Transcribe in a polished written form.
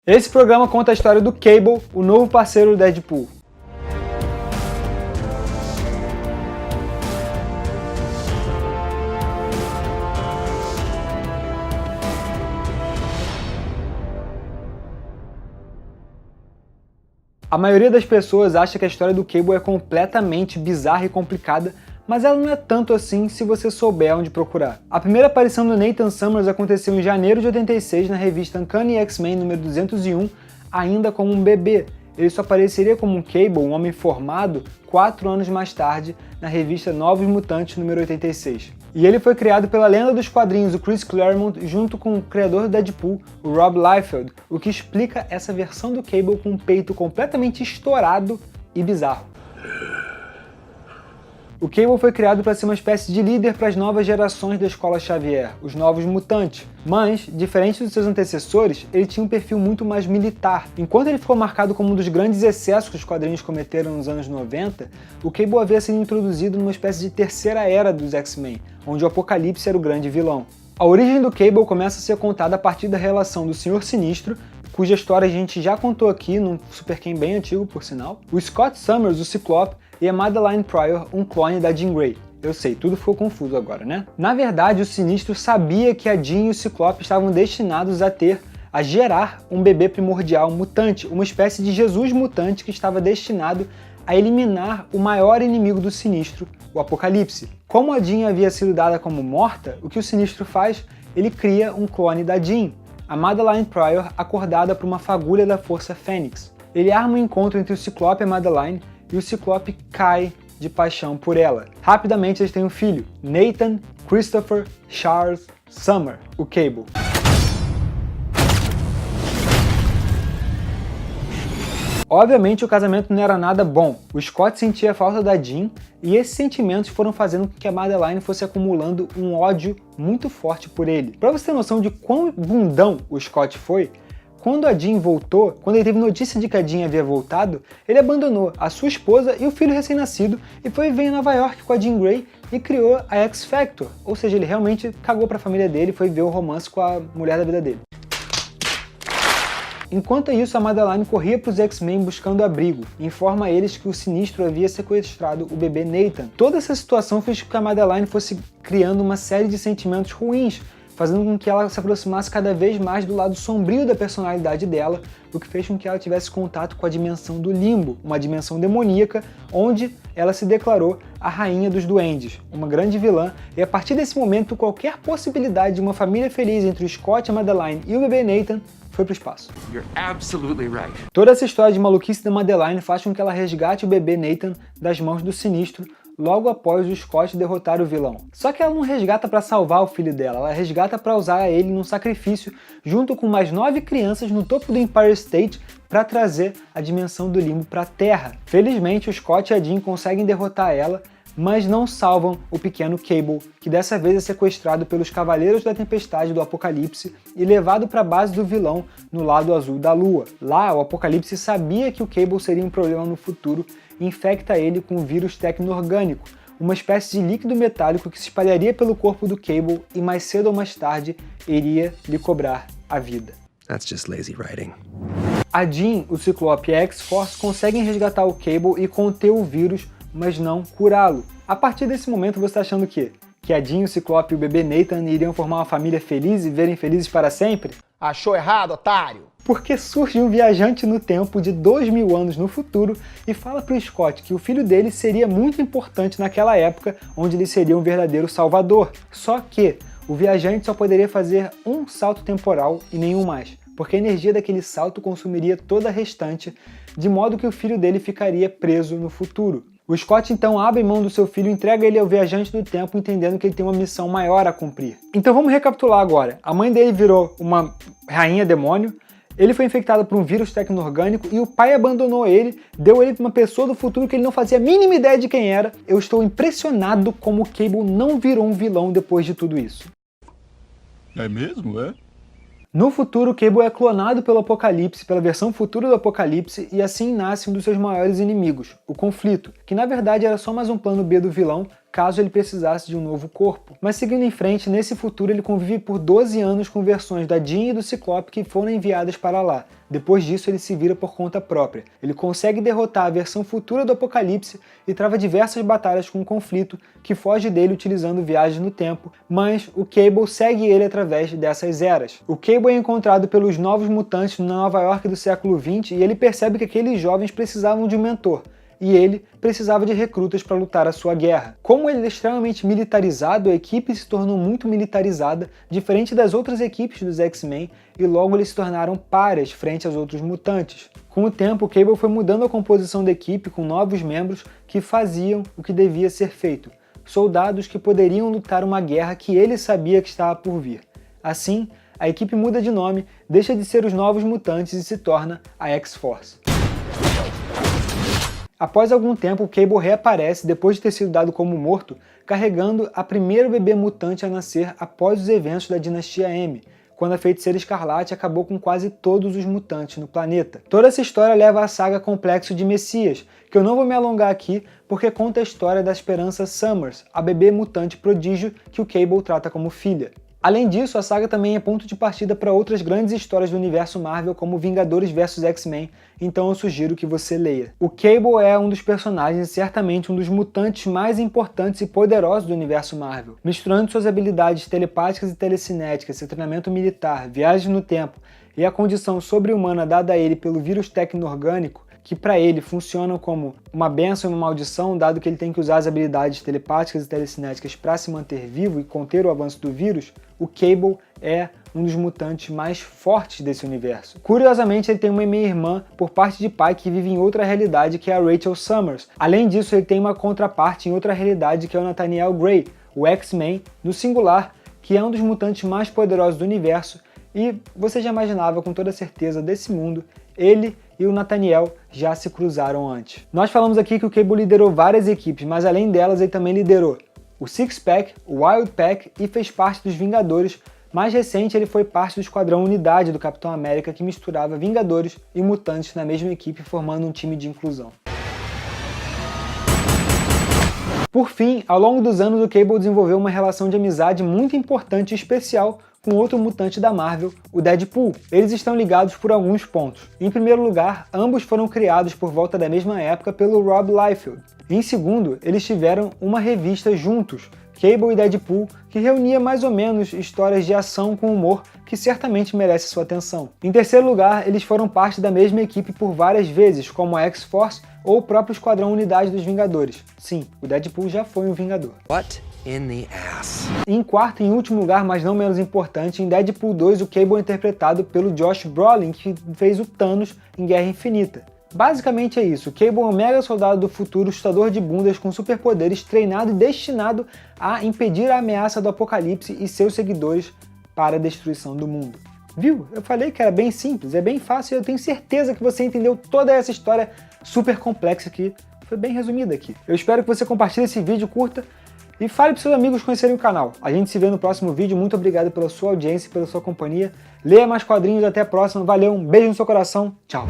Esse programa conta a história do Cable, o novo parceiro do Deadpool. A maioria das pessoas acha que a história do Cable é completamente bizarra e complicada, mas ela não é tanto assim se você souber onde procurar. A primeira aparição do Nathan Summers aconteceu em janeiro de 86 na revista Uncanny X-Men número 201, ainda como um bebê. Ele só apareceria como um Cable, um homem formado, 4 anos mais tarde, na revista Novos Mutantes número 86. E ele foi criado pela lenda dos quadrinhos, o Chris Claremont, junto com o criador do Deadpool, o Rob Liefeld, o que explica essa versão do Cable com um peito completamente estourado e bizarro. O Cable foi criado para ser uma espécie de líder para as novas gerações da Escola Xavier, os Novos Mutantes, mas, diferente dos seus antecessores, ele tinha um perfil muito mais militar. Enquanto ele ficou marcado como um dos grandes excessos que os quadrinhos cometeram nos anos 90, o Cable havia sido introduzido numa espécie de terceira era dos X-Men, onde o Apocalipse era o grande vilão. A origem do Cable começa a ser contada a partir da relação do Senhor Sinistro, cuja história a gente já contou aqui num Super Ken bem antigo, por sinal, o Scott Summers, o Ciclope, e a Madeline Pryor, um clone da Jean Grey. Eu sei, tudo ficou confuso agora, né? Na verdade, o Sinistro sabia que a Jean e o Ciclope estavam destinados a gerar um bebê primordial mutante, uma espécie de Jesus mutante que estava destinado a eliminar o maior inimigo do Sinistro, o Apocalipse. Como a Jean havia sido dada como morta, o que o Sinistro faz? Ele cria um clone da Jean, a Madeline Pryor, acordada por uma fagulha da Força Fênix. Ele arma um encontro entre o Ciclope e a Madeline, e o Ciclope cai de paixão por ela. Rapidamente eles têm um filho, Nathan Christopher Charles Summer, o Cable. Obviamente o casamento não era nada bom. O Scott sentia falta da Jean e esses sentimentos foram fazendo com que a Madeline fosse acumulando um ódio muito forte por ele. Pra você ter noção de quão bundão o Scott foi, quando a Jean voltou, quando ele teve notícia de que a Jean havia voltado, ele abandonou a sua esposa e o filho recém-nascido e foi viver em Nova York com a Jean Grey e criou a X-Factor. Ou seja, ele realmente cagou pra família dele e foi ver o romance com a mulher da vida dele. Enquanto isso, a Madeline corria para os X-Men buscando abrigo e informa a eles que o Sinistro havia sequestrado o bebê Nathan. Toda essa situação fez com que a Madeline fosse criando uma série de sentimentos ruins, fazendo com que ela se aproximasse cada vez mais do lado sombrio da personalidade dela, o que fez com que ela tivesse contato com a dimensão do Limbo, uma dimensão demoníaca, onde ela se declarou a Rainha dos Duendes, uma grande vilã, e a partir desse momento qualquer possibilidade de uma família feliz entre o Scott, a Madeline e o bebê Nathan foi pro espaço. You're absolutely right. Toda essa história de maluquice da Madeline faz com que ela resgate o bebê Nathan das mãos do Sinistro logo após o Scott derrotar o vilão. Só que ela não resgata para salvar o filho dela, ela resgata para usar ele num sacrifício junto com mais 9 crianças no topo do Empire State para trazer a dimensão do Limbo para a Terra. Felizmente o Scott e a Jean conseguem derrotar ela, mas não salvam o pequeno Cable, que dessa vez é sequestrado pelos Cavaleiros da Tempestade do Apocalipse e levado para a base do vilão no lado azul da Lua. Lá, o Apocalipse sabia que o Cable seria um problema no futuro e infecta ele com um vírus tecno-orgânico, uma espécie de líquido metálico que se espalharia pelo corpo do Cable e mais cedo ou mais tarde iria lhe cobrar a vida. That's just lazy writing. A Jean, o Ciclope e a X-Force conseguem resgatar o Cable e conter o vírus, mas não curá-lo. A partir desse momento você está achando o quê? Que a Jean, o Ciclope e o bebê Nathan iriam formar uma família feliz e verem felizes para sempre? Achou errado, otário? Porque surge um viajante no tempo de 2000 anos no futuro e fala para o Scott que o filho dele seria muito importante naquela época, onde ele seria um verdadeiro salvador. Só que o viajante só poderia fazer um salto temporal e nenhum mais, porque a energia daquele salto consumiria toda a restante, de modo que o filho dele ficaria preso no futuro. O Scott então abre mão do seu filho e entrega ele ao viajante do tempo, entendendo que ele tem uma missão maior a cumprir. Então vamos recapitular agora. A mãe dele virou uma rainha demônio, ele foi infectado por um vírus tecno-orgânico e o pai abandonou ele, deu ele para uma pessoa do futuro que ele não fazia a mínima ideia de quem era. Eu estou impressionado como o Cable não virou um vilão depois de tudo isso. É mesmo, é? No futuro, Cable é clonado pelo Apocalipse, pela versão futura do Apocalipse, e assim nasce um dos seus maiores inimigos, o Conflito, que na verdade era só mais um plano B do vilão, caso ele precisasse de um novo corpo. Mas seguindo em frente, nesse futuro ele convive por 12 anos com versões da Jean e do Ciclope que foram enviadas para lá, Depois disso, ele se vira por conta própria. Ele consegue derrotar a versão futura do Apocalipse e trava diversas batalhas com o conflito, que foge dele utilizando viagens no tempo, mas o Cable segue ele através dessas eras. O Cable é encontrado pelos Novos Mutantes na Nova York do século XX e ele percebe que aqueles jovens precisavam de um mentor, e ele precisava de recrutas para lutar a sua guerra. Como ele é extremamente militarizado, a equipe se tornou muito militarizada, diferente das outras equipes dos X-Men, e logo eles se tornaram párias frente aos outros mutantes. Com o tempo, o Cable foi mudando a composição da equipe com novos membros que faziam o que devia ser feito, soldados que poderiam lutar uma guerra que ele sabia que estava por vir. Assim, a equipe muda de nome, deixa de ser os Novos Mutantes e se torna a X-Force. Após algum tempo, o Cable reaparece depois de ter sido dado como morto, carregando a primeira bebê mutante a nascer após os eventos da Dinastia M, quando a Feiticeira Escarlate acabou com quase todos os mutantes no planeta. Toda essa história leva à saga Complexo de Messias, que eu não vou me alongar aqui porque conta a história da Esperança Summers, a bebê mutante prodígio que o Cable trata como filha. Além disso, a saga também é ponto de partida para outras grandes histórias do universo Marvel, como Vingadores vs X-Men, então eu sugiro que você leia. O Cable é um dos personagens e certamente um dos mutantes mais importantes e poderosos do universo Marvel. Misturando suas habilidades telepáticas e telecinéticas, seu treinamento militar, viagens no tempo e a condição sobre-humana dada a ele pelo vírus tecno-orgânico, que para ele funcionam como uma bênção e uma maldição, dado que ele tem que usar as habilidades telepáticas e telecinéticas para se manter vivo e conter o avanço do vírus, o Cable é um dos mutantes mais fortes desse universo. Curiosamente, ele tem uma meia-irmã por parte de pai que vive em outra realidade, que é a Rachel Summers. Além disso, ele tem uma contraparte em outra realidade, que é o Nathaniel Grey, o X-Men, no singular, que é um dos mutantes mais poderosos do universo, e você já imaginava com toda certeza desse mundo, ele e o Nathaniel já se cruzaram antes. Nós falamos aqui que o Cable liderou várias equipes, mas além delas ele também liderou o Six Pack, o Wild Pack e fez parte dos Vingadores. Mais recente ele foi parte do Esquadrão Unidade do Capitão América, que misturava Vingadores e mutantes na mesma equipe, formando um time de inclusão. Por fim, ao longo dos anos o Cable desenvolveu uma relação de amizade muito importante e especial com outro mutante da Marvel, o Deadpool. Eles estão ligados por alguns pontos. Em primeiro lugar, ambos foram criados por volta da mesma época pelo Rob Liefeld. Em segundo, eles tiveram uma revista juntos, Cable e Deadpool, que reunia mais ou menos histórias de ação com humor que certamente merece sua atenção. Em terceiro lugar, eles foram parte da mesma equipe por várias vezes, como a X-Force ou o próprio Esquadrão Unidade dos Vingadores. Sim, o Deadpool já foi um Vingador. What in the ass? Em quarto e último lugar, mas não menos importante, em Deadpool 2 o Cable é interpretado pelo Josh Brolin, que fez o Thanos em Guerra Infinita. Basicamente é isso, o Cable é um mega soldado do futuro, chutador de bundas com superpoderes, treinado e destinado a impedir a ameaça do Apocalipse e seus seguidores para a destruição do mundo. Viu? Eu falei que era bem simples, é bem fácil e eu tenho certeza que você entendeu toda essa história super complexa que foi bem resumida aqui. Eu espero que você compartilhe esse vídeo, curta e fale para seus amigos conhecerem o canal. A gente se vê no próximo vídeo, muito obrigado pela sua audiência e pela sua companhia. Leia mais quadrinhos, até a próxima, valeu, um beijo no seu coração, tchau!